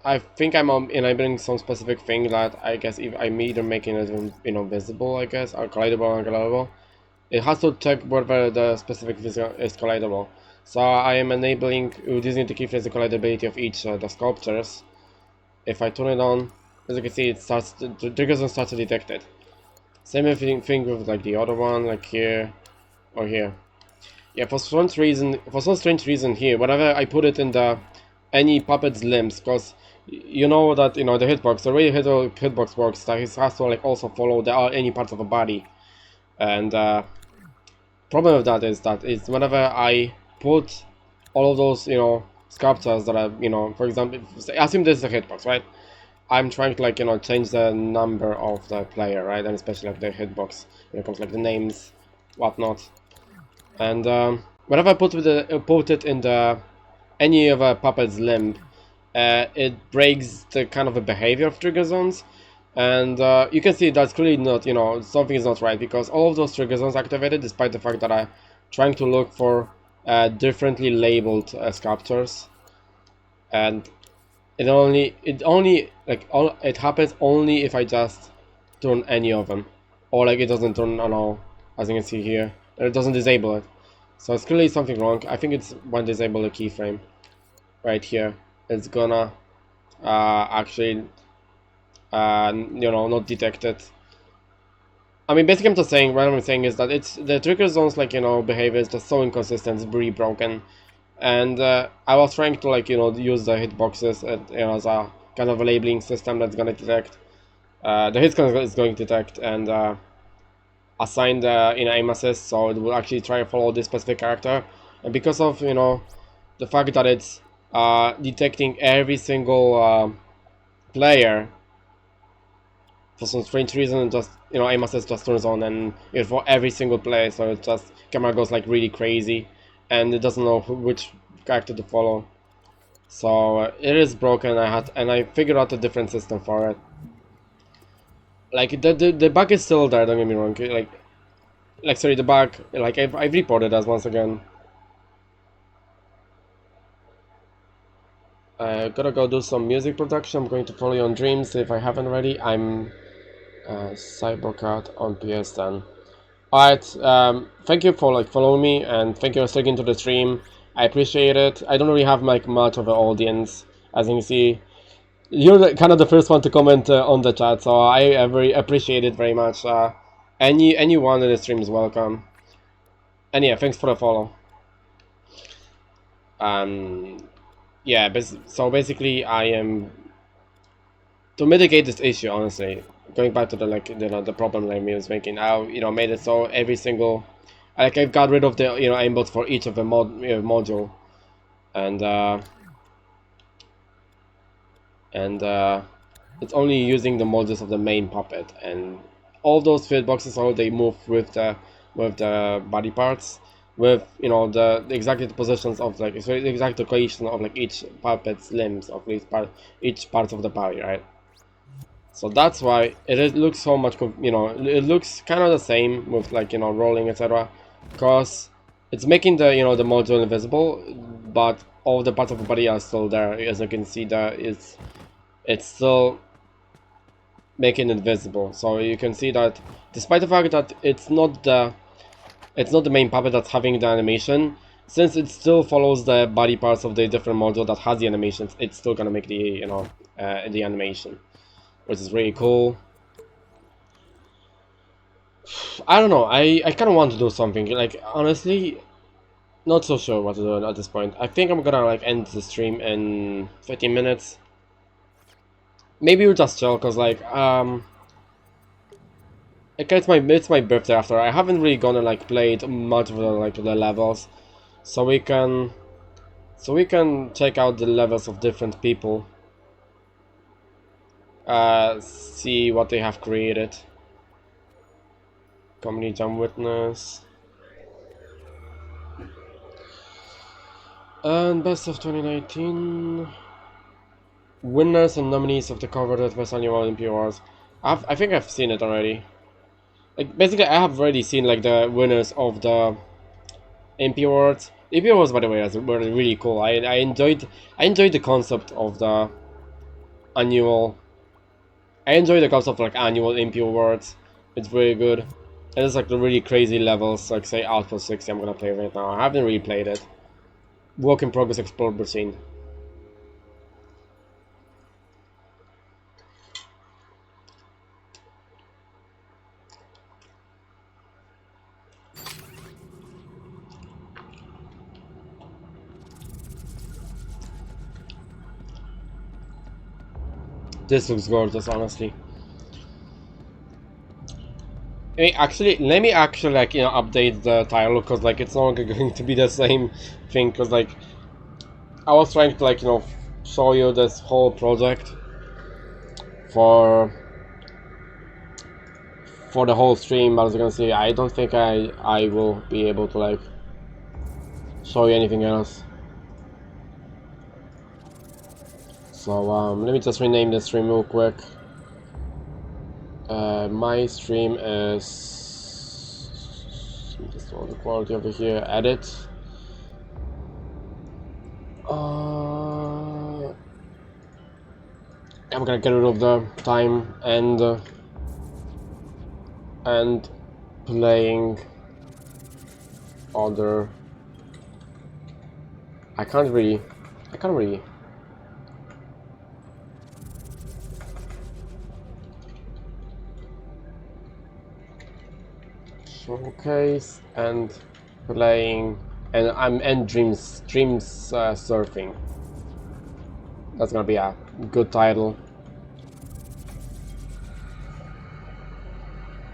I think I'm enabling some specific thing that I guess if I'm either making it visible, I guess, or collidable or uncollidable. It has to check whether the specific is collidable. So I am enabling using the keyframes the collidability of each the sculptures. if I turn it on, as you can see, it starts the trigger zone starts to detect it. Same thing with like the other one, like here or here. Yeah, for some strange reason here, whenever I put it in the any puppet's limbs, because you know that the hitbox, the way hitbox works, that it has to like also follow any parts of a body, and problem with that is whenever I put all of those sculptures that are for example, assume this is a hitbox, right? I'm trying to like change the number of the player, right, and especially like the hitbox when it comes like the names, whatnot. And whenever I put it in the any of a puppet's limb, it breaks the kind of a behavior of trigger zones, and you can see that's clearly not something is not right, because all of those trigger zones activated despite the fact that I'm trying to look for differently labeled sculptures, and it happens only if I just turn any of them, or like it doesn't turn on all, as you can see here, and it doesn't disable it. So it's clearly something wrong. I think it's when disable the keyframe right here, it's gonna actually not detect it. I mean, basically, I'm just saying, what I'm saying is that it's the trigger zones behavior is just so inconsistent, it's really broken. And I was trying to use the hitboxes as a kind of a labeling system that's gonna detect the hits is going to detect and assign the aim assist, so it will actually try to follow this specific character. And because of the fact that it's detecting every single player, for some strange reason, just aim assist just turns on and for every single player, so it just camera goes like really crazy, and it doesn't know which character to follow. So it is broken. I figured out a different system for it. Like the bug is still there. Don't get me wrong. Like sorry, the bug. Like I've reported that once again. Gotta go do some music production. I'm going to follow you on Dreams if I haven't already. I'm Cybercat on PSN. Alright, thank you for following me, and thank you for sticking to the stream. I appreciate it. I don't really have much of an audience, as you can see. You're kind of the first one to comment on the chat, so I very appreciate it very much. Anyone in the stream is welcome. And yeah, thanks for the follow. Yeah, so basically I am to mitigate this issue. Honestly, going back to the problem I was making, I made it so every single I've got rid of the aimbots for each of the module, and it's only using the modules of the main puppet, and all those field boxes, how they move with the body parts, with the exact positions of so the exact location of each puppet's limbs of each part of the body, right? So that's why looks so much, it looks kind of the same with rolling, etc. Because it's making the the module invisible, but all the parts of the body are still there. As you can see, that it's still making it visible. So you can see that despite the fact that it's not the main puppet that's having the animation, since it still follows the body parts of the different module that has the animations, it's still gonna make the the animation, which is really cool. I don't know, I kind of want to do something, honestly, not so sure what to do at this point. I think I'm gonna end the stream in 15 minutes. Maybe we'll just chill, cause it's my birthday after. I haven't really gone and played much of the levels, so we can check out the levels of different people. See what they have created. Comedy Jam Witness. And Best of 2019. Winners and nominees of the coveted Best Annual Olympia Awards. I think I've seen it already. Basically, I have already seen the winners of the MP Awards. MP Awards, by the way, were really cool. I enjoyed the concept of the annual. I enjoy the concept of annual MP Awards. It's very good. And it's the really crazy levels, say Outpost 60. I'm gonna play right now. I haven't really played it. Work in progress, explore scene. This looks gorgeous, honestly. Hey, actually, let me actually like update the title, because like it's no longer going to be the same thing. Because like I was trying to like show you this whole project for the whole stream. As you can see, I don't think I will be able to like show you anything else. So let me just rename the stream real quick. My stream is just all the quality over here. Edit. I'm gonna get rid of the time and playing other. I can't really. Showcase and playing, and I'm dreams surfing. That's gonna be a good title.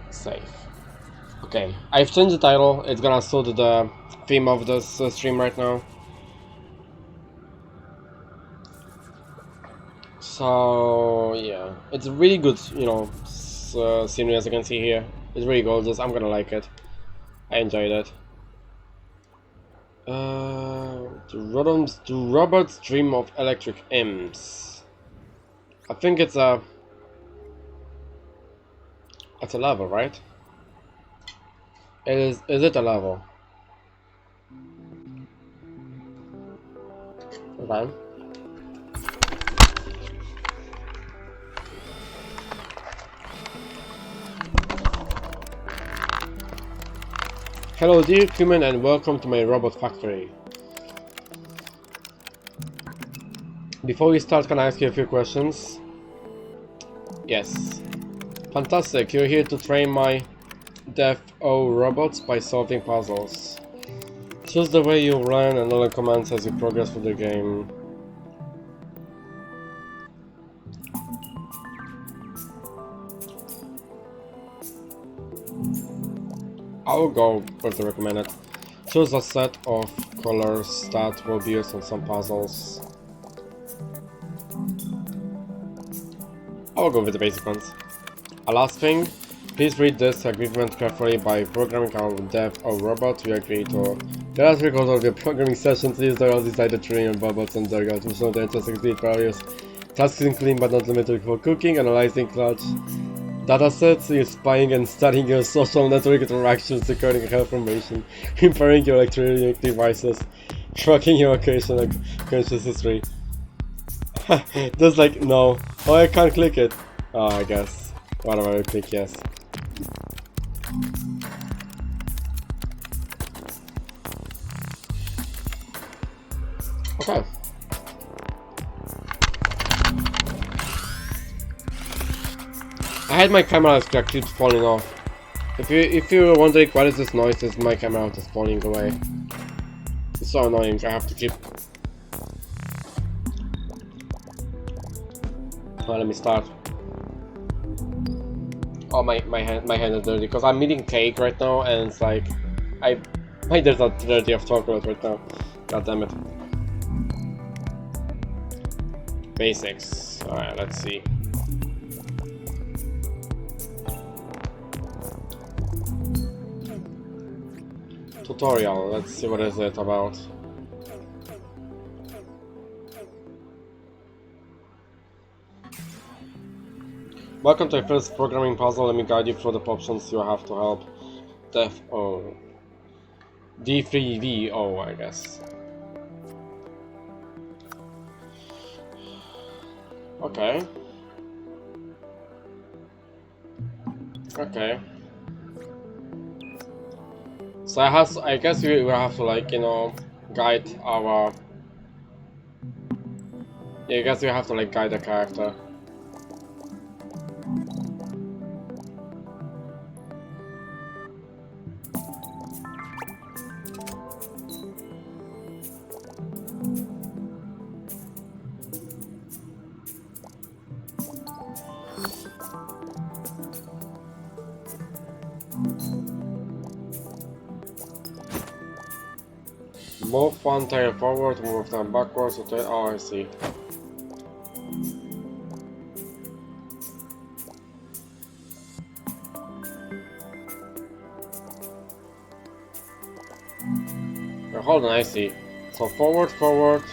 Save. Okay, I've changed the title. It's gonna suit the theme of this stream right now. So yeah, it's a really good, scenery, as you can see here. It's really gorgeous. I'm gonna like it. I enjoyed it. Do robots dream of electric imps? I think it's a level, right? Is it a level? Okay. Hello dear human, and welcome to my robot factory. Before we start, can I ask you a few questions? Yes. Fantastic, you're here to train my deaf robots by solving puzzles. Choose the way you learn and all the commands as you progress through the game. I will go with the recommended. Choose a set of colors that will be used on some puzzles. I will go with the basic ones. A last thing, please read this agreement carefully. By programming our dev or robot, we agree to. The last record of your programming session, please do not decide to train your robots and their to show the interesting various tasks including but not limited for cooking, analyzing large datasets, spying and studying your social network interactions, decoding health information, repairing your electronic devices, tracking your occasional conscious history. Just like, no. Oh, I can't click it. Oh, I guess. Whatever, I click yes. Okay. I had my camera that keeps falling off. If you're wondering what is this noise, it's my camera just falling away. It's so annoying. I have to keep. Oh, let me start. Oh, my hand is dirty because I'm eating cake right now, and it's like my hands are dirty of chocolate right now. God damn it. Basics. All right, let's see. Tutorial. Let's see what is it about. Welcome to your first programming puzzle. Let me guide you through the options you have to help. Def O. D3VO, I guess. Okay. Okay. So I guess we will have to like, guide our. Yeah, I guess we have to like guide the character. Move one tile forward, move them backwards, rotate. Oh, I see. Oh, hold on, I see. So forward, forward,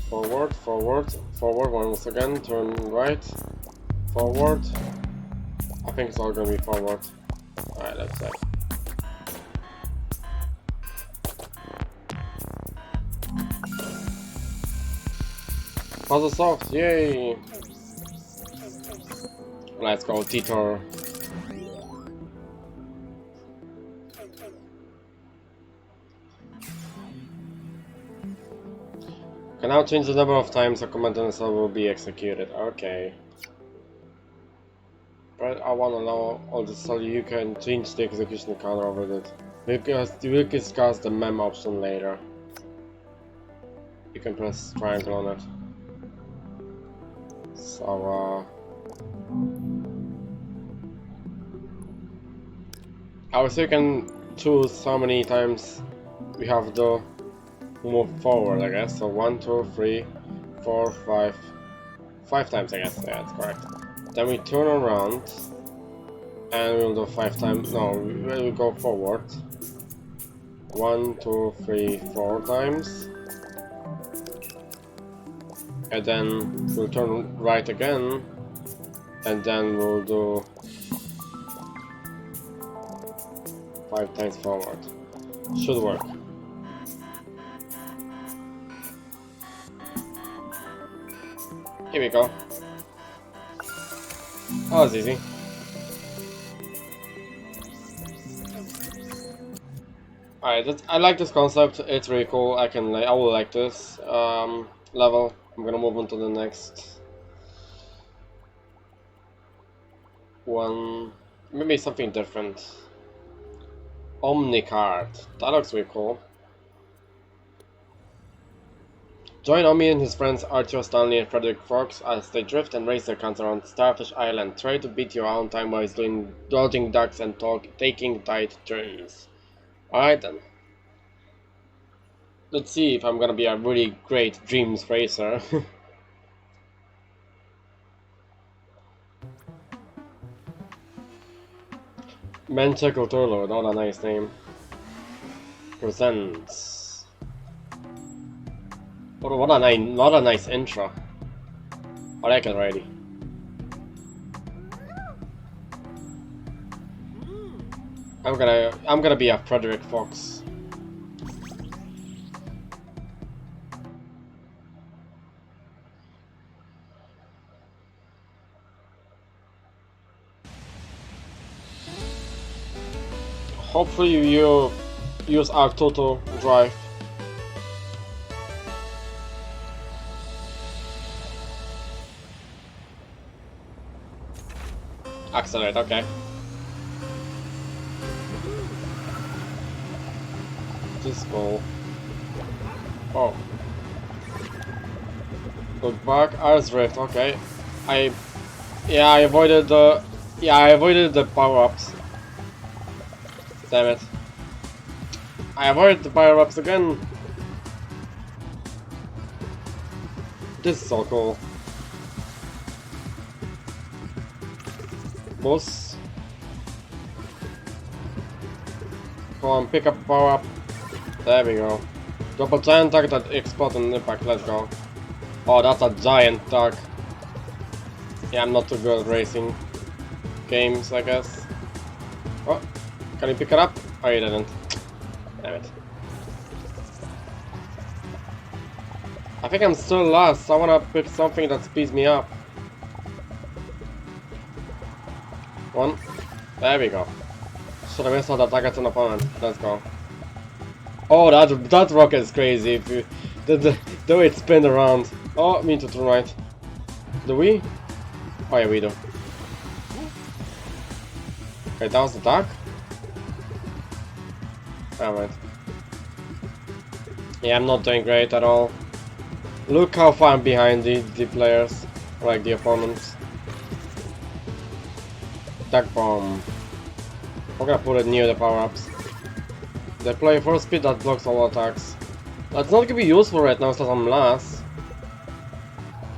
forward, forward, forward once again, turn right, forward. I think it's all gonna be forward. Alright, let's say. Puzzle solved, yay! Let's go, Titor. Can now change the number of times a command in the cell will be executed. Okay. But I wanna know all this so you can change the execution counter over it. We'll discuss the mem option later. You can press triangle on it. So I would say you can choose how many times we have to move forward, I guess. So 1, 2, 3, 4, 5. 5 times, I guess. Yeah, that's correct. Then we turn around and we'll do 5 times. No, we'll go forward. 1, 2, 3, 4 times. And then we'll turn right again. And then we'll do 5 times forward. Should work. Here we go. That was easy. Alright, I like this concept. It's really cool. I will like this level. I'm gonna move on to the next one. Maybe something different. Omnicard. That looks really cool. Join Omi and his friends Arthur, Stanley, and Frederick Fox as they drift and race their cans around Starfish Island. Try to beat your own time while doing dodging ducks and taking tight turns. Alright then. Let's see if I'm gonna be a really great Dreams racer. Mencha Culturlo, not a nice name. Presents. What a nice intro. I like it already. I'm gonna be a Frederick Fox. Hopefully you use our Toto drive. Accelerate, okay. Disco. Oh. Look back, Ice Rift, okay. I avoided the power-ups. Damn it. I avoided the power-ups again. This is so cool. Boss. Come on, pick up a power up. There we go. Drop a giant duck that explodes on impact, let's go. Oh, that's a giant duck. Yeah, I'm not too good at racing games, I guess. Oh, can you pick it up? Oh, you didn't. Damn it. I think I'm still lost. I wanna pick something that speeds me up. One. There we go. Should have missed out that target's an opponent. Let's go. Oh, that rocket is crazy. If you the way it spins around. Oh, me to turn right. Do we? Oh yeah, we do. Okay, that was the duck. Alright. Yeah, I'm not doing great at all. Look how far I'm behind the players, like the opponents. Duck bomb. We're gonna put it near the power-ups. Deploy for speed that blocks all attacks. That's not gonna be useful right now since I'm last.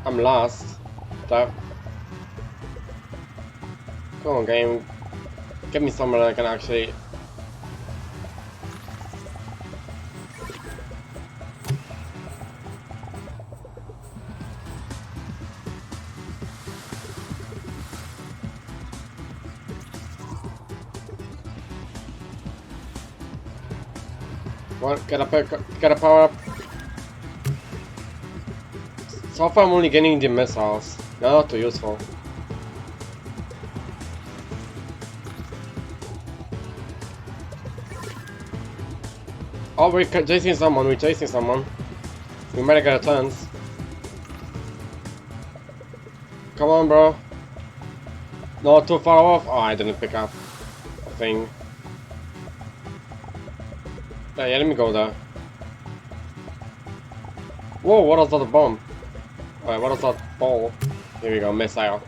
I'm last. Come on, game. Get me somewhere that I can actually. What? Get a power up. So far, I'm only getting the missiles. They're not too useful. Oh, we're chasing someone. We're chasing someone. We might get a chance. Come on, bro. Not too far off. Oh, I didn't pick up a thing. Yeah, let me go there. Whoa, what was that, a bomb? Alright, what was that ball? Here we go, missile.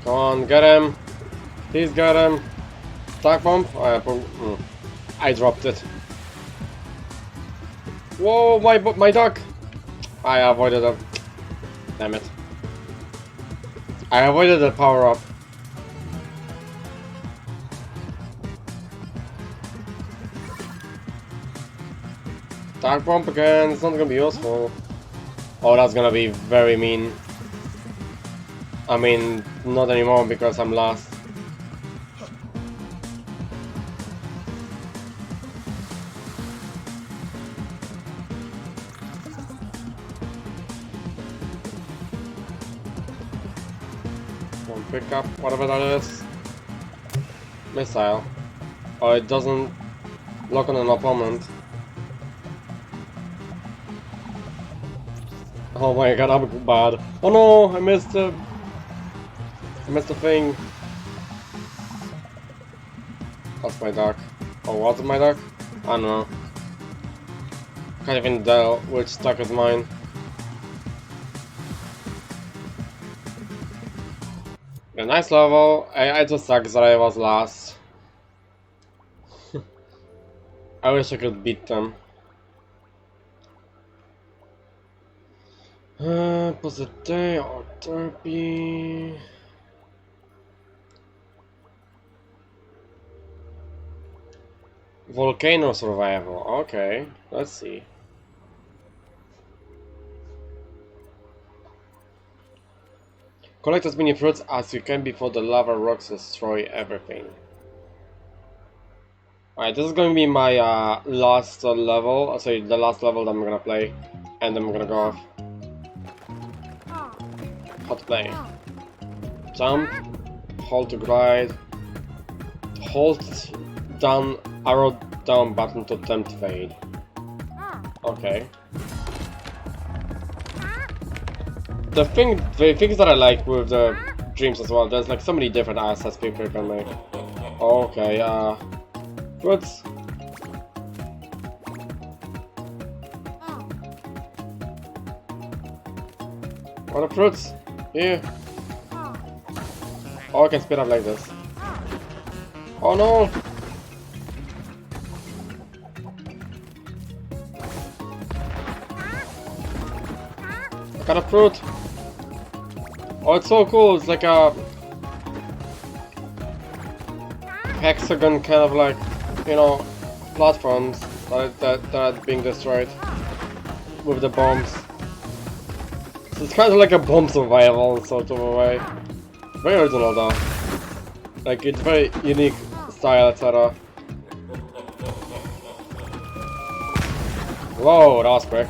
Come on, get him. Please get him. Attack bomb? I dropped it. Whoa, my duck! I avoided it. Damn it. I avoided the power up. Dark bomb again, it's not gonna be useful. Oh, that's gonna be very mean. I mean, not anymore because I'm last. One pick up, whatever that is. Missile. Oh, it doesn't lock on an opponent. Oh my god, I'm bad. Oh no, I missed the thing. That's my duck. Oh, what's my duck? I don't know. Can't even tell which duck is mine. A nice level. I just suck that I was last. I wish I could beat them. Positive or therapy. Volcano survival. Okay, let's see. Collect as many fruits as you can before the lava rocks destroy everything. Alright, this is going to be my last level. Sorry, the last level that I'm gonna play, and then I'm gonna go off. How to play? Jump, hold to glide, hold down arrow down button to attempt fade. Okay. The things that I like with the dreams as well, there's like so many different assets people can make. Okay, fruits. What are fruits? Here. Oh, I can speed up like this. Oh no! I got a fruit! Oh, it's so cool, it's like a hexagon kind of like, you know, platforms that are being destroyed with the bombs. So it's kind of like a bomb survival sort of a way. Very original though. Like, it's very unique style, etc. Whoa, that was quick.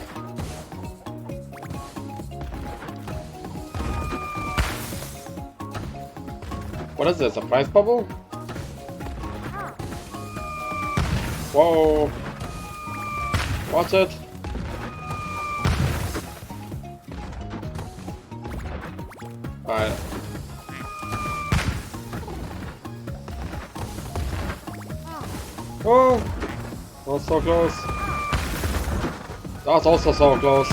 What is this, a prize bubble? Whoa! Watch it! Alright. Oh! That was so close. That's also so close.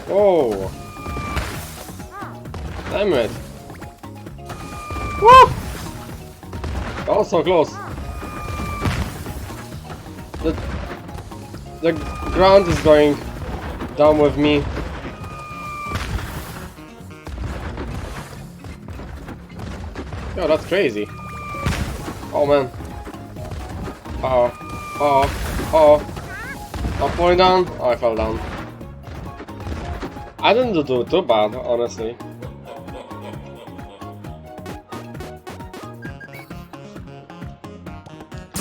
Whoa! Damn it! Woo! That was so close. The ground is going down with me. Yo, that's crazy. Oh man. Uh oh. I'm falling down. Oh, I fell down. I didn't do too bad, honestly.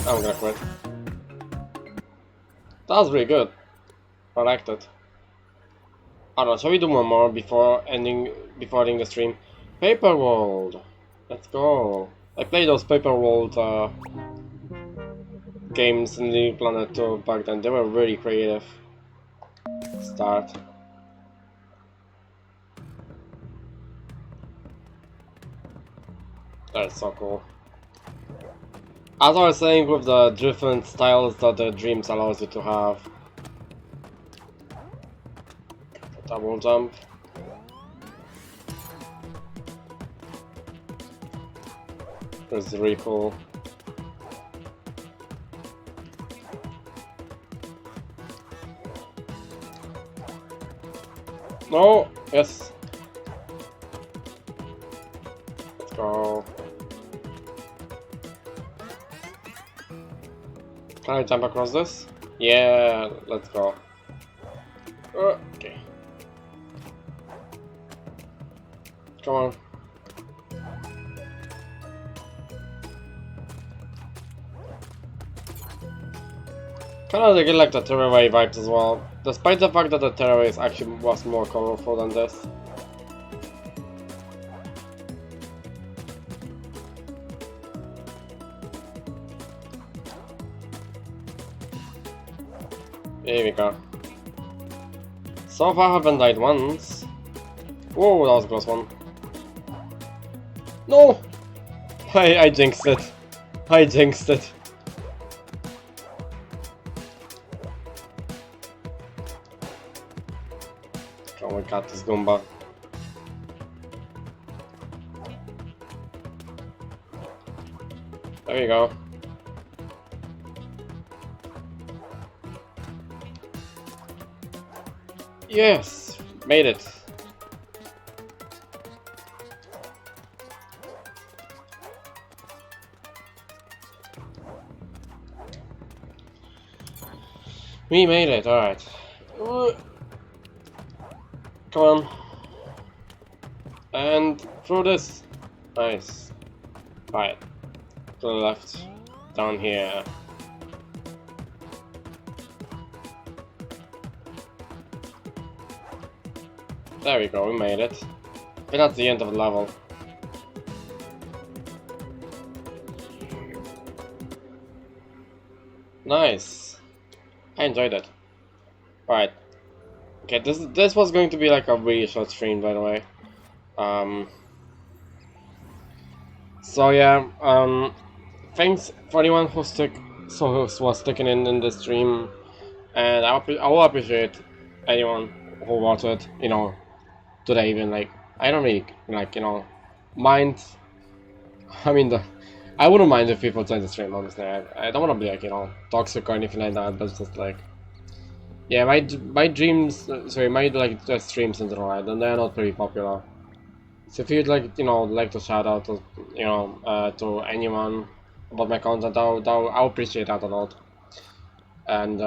I'm gonna quit. That was really good. I liked it. I don't know, shall we do one more before ending the stream? Paper World! Let's go! I played those Paper World games in Little Planet 2 back then. They were really creative. Start. That's so cool. As I was saying, with the different styles that the Dreams allows you to have. Double jump. That's really cool. No! Yes! Let's go. Can I jump across this? Yeah, let's go. Okay. Come on. Kind of get like the Terraway vibes as well, despite the fact that the Terraway actually was more colorful than this. Here we go. So far I haven't died once. Whoa, that was a close one. No! I jinxed it. I jinxed it. Oh my god, this Goomba. There we go. Yes! Made it! We made it, alright. Come on. And through this. Nice. Right. To the left. Down here. There we go, we made it. And that's the end of the level. Nice. I enjoyed it. Alright. Okay, this was going to be like a really short stream, by the way. So yeah, thanks for anyone who was sticking in the stream, and I will appreciate anyone who watched it, you know, today even. Like, I don't really, like, you know, mind. I mean, I wouldn't mind if people join the stream, honestly. I don't want to be like, you know, toxic or anything like that, but it's just like, yeah, my dreams, sorry, my like just streams in general, and they're not pretty popular. So if you'd like, you know, like to shout out to, you know, to anyone about my content, I'll appreciate that a lot. And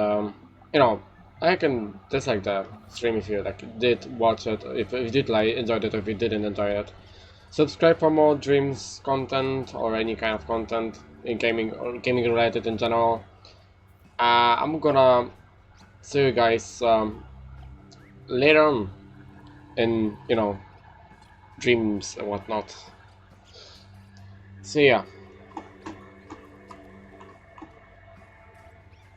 you know, I can dislike the stream if you like did watch it, if you did like enjoyed it, or if you didn't enjoy it. Subscribe for more Dreams content or any kind of content in gaming or gaming related in general. I'm gonna see you guys later on in, you know, Dreams and whatnot. See ya.